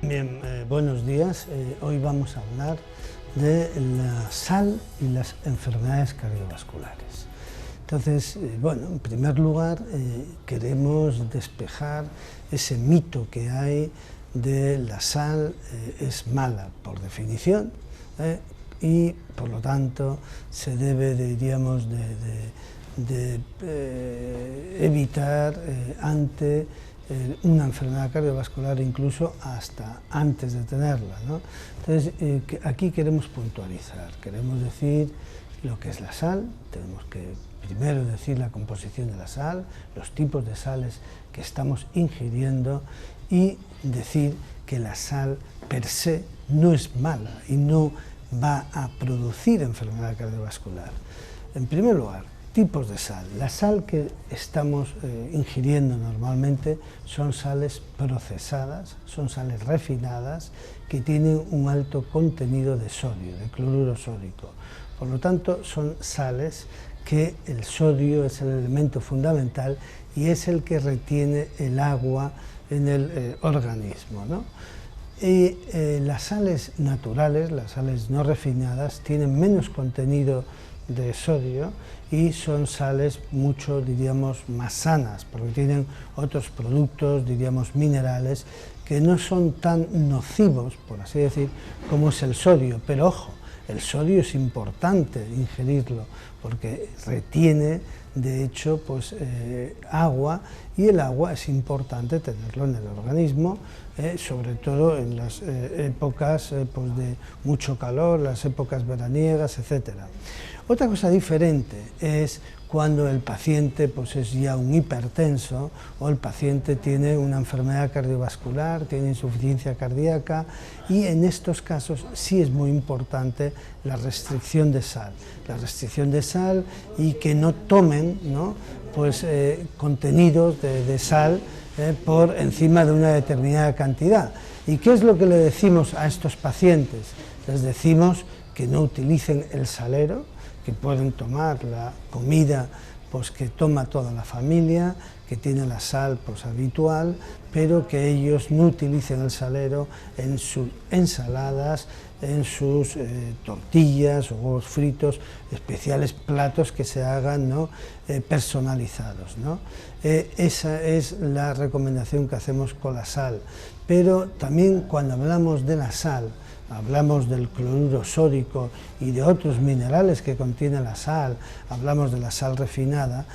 Bien, buenos días. Hoy vamos a hablar de la sal y las enfermedades cardiovasculares. Entonces, bueno, en primer lugar, queremos despejar ese mito que hay de la sal es mala por definición y, por lo tanto, se debe, diríamos, de evitar ante una enfermedad cardiovascular incluso hasta antes de tenerla, ¿no? Entonces, aquí queremos puntualizar, queremos decir lo que es la sal, tenemos que primero decir la composición de la sal, los tipos de sales que estamos ingiriendo y decir que la sal per se no es mala y no va a producir enfermedad cardiovascular. En primer lugar, tipos de sal. La sal que estamos ingiriendo normalmente son sales procesadas, son sales refinadas que tienen un alto contenido de sodio, de cloruro sódico. Por lo tanto, son sales que el sodio es el elemento fundamental y es el que retiene el agua en el organismo, ¿no? Y las sales naturales, las sales no refinadas, tienen menos contenido de sodio y son sales mucho, diríamos, más sanas, porque tienen otros productos, diríamos, minerales, que no son tan nocivos, por así decir, como es el sodio. Pero ojo, el sodio es importante ingerirlo, porque retiene, de hecho, pues, agua, y el agua es importante tenerlo en el organismo, sobre todo en las épocas pues de mucho calor, las épocas veraniegas, etc. Otra cosa diferente es cuando el paciente pues, es ya un hipertenso o el paciente tiene una enfermedad cardiovascular, tiene insuficiencia cardíaca, y en estos casos sí es muy importante la restricción de sal. La restricción de sal y que no tomen, ¿no?, pues, contenidos de sal por encima de una determinada cantidad. ¿Y qué es lo que le decimos a estos pacientes? Les decimos que no utilicen el salero, que pueden tomar la comida pues, que toma toda la familia, que tiene la sal pues, habitual, pero que ellos no utilicen el salero en sus ensaladas, en sus tortillas o huevos fritos, especiales platos que se hagan, ¿no?, personalizados, ¿no? Esa es la recomendación que hacemos con la sal. Pero también cuando hablamos de la sal, hablamos del cloruro sódico y de otros minerales que contiene la sal, hablamos de la sal refinada,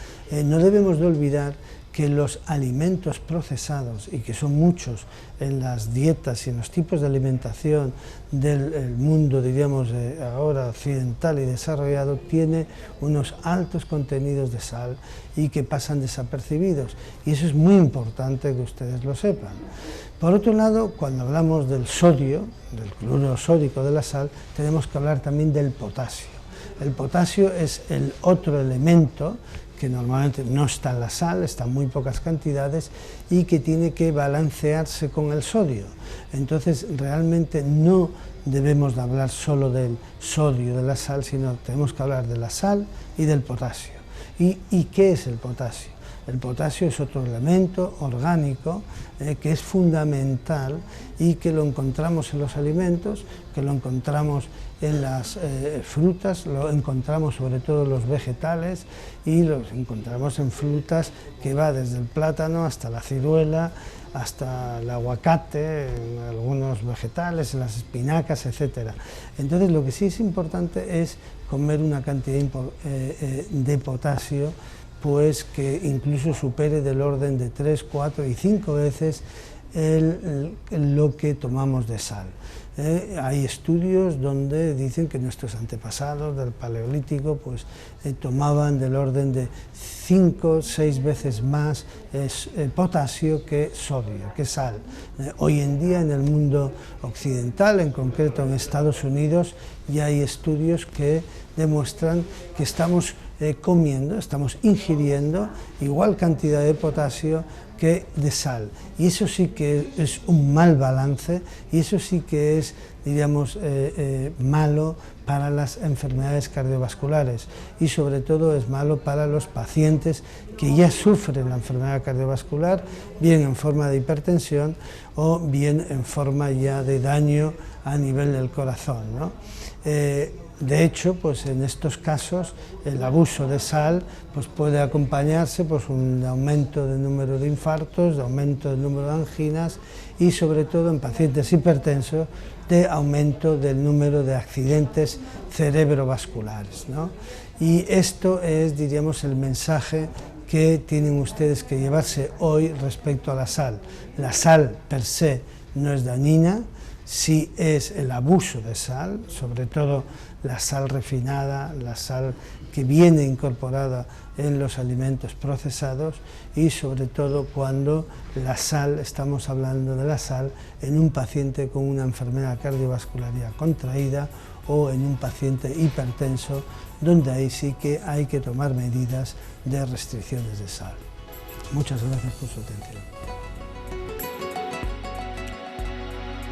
no debemos de olvidar que los alimentos procesados, y que son muchos en las dietas y en los tipos de alimentación del mundo, diríamos, ahora occidental y desarrollado, tiene unos altos contenidos de sal y que pasan desapercibidos. Y eso es muy importante que ustedes lo sepan. Por otro lado, cuando hablamos del sodio, del cloruro sódico de la sal, tenemos que hablar también del potasio. El potasio es el otro elemento que normalmente no está en la sal, está en muy pocas cantidades y que tiene que balancearse con el sodio. Entonces, realmente no debemos de hablar solo del sodio de la sal, sino tenemos que hablar de la sal y del potasio. ¿Y qué es el potasio? El potasio es otro elemento orgánico que es fundamental y que lo encontramos en los alimentos, que lo encontramos en las frutas, lo encontramos sobre todo en los vegetales y lo encontramos en frutas que va desde el plátano hasta la ciruela, hasta el aguacate, en algunos vegetales, en las espinacas, etc. Entonces, lo que sí es importante es comer una cantidad de potasio pues que incluso supere del orden de 3, 4 y 5 veces lo que tomamos de sal. Hay estudios donde dicen que nuestros antepasados del Paleolítico pues, tomaban del orden de 5 o 6 veces más potasio que sodio, que sal. Hoy en día en el mundo occidental, en concreto en Estados Unidos, ya hay estudios que demuestran que estamos comiendo, estamos ingiriendo igual cantidad de potasio que de sal, y eso sí que es un mal balance, y eso sí que es, diríamos, malo para las enfermedades cardiovasculares y sobre todo es malo para los pacientes que ya sufren la enfermedad cardiovascular, bien en forma de hipertensión o bien en forma ya de daño a nivel del corazón, ¿no? De hecho, pues en estos casos el abuso de sal pues puede acompañarse pues un aumento del número de infartos, de aumento del número de anginas y sobre todo en pacientes hipertensos de aumento del número de accidentes cerebrovasculares, ¿no? Y esto es, diríamos, el mensaje que tienen ustedes que llevarse hoy respecto a la sal. La sal per se no es dañina, sí es el abuso de sal, sobre todo la sal refinada, la sal que viene incorporada en los alimentos procesados y sobre todo cuando la sal, estamos hablando de la sal en un paciente con una enfermedad cardiovascular ya contraída o en un paciente hipertenso, donde ahí sí que hay que tomar medidas de restricciones de sal. Muchas gracias por su atención.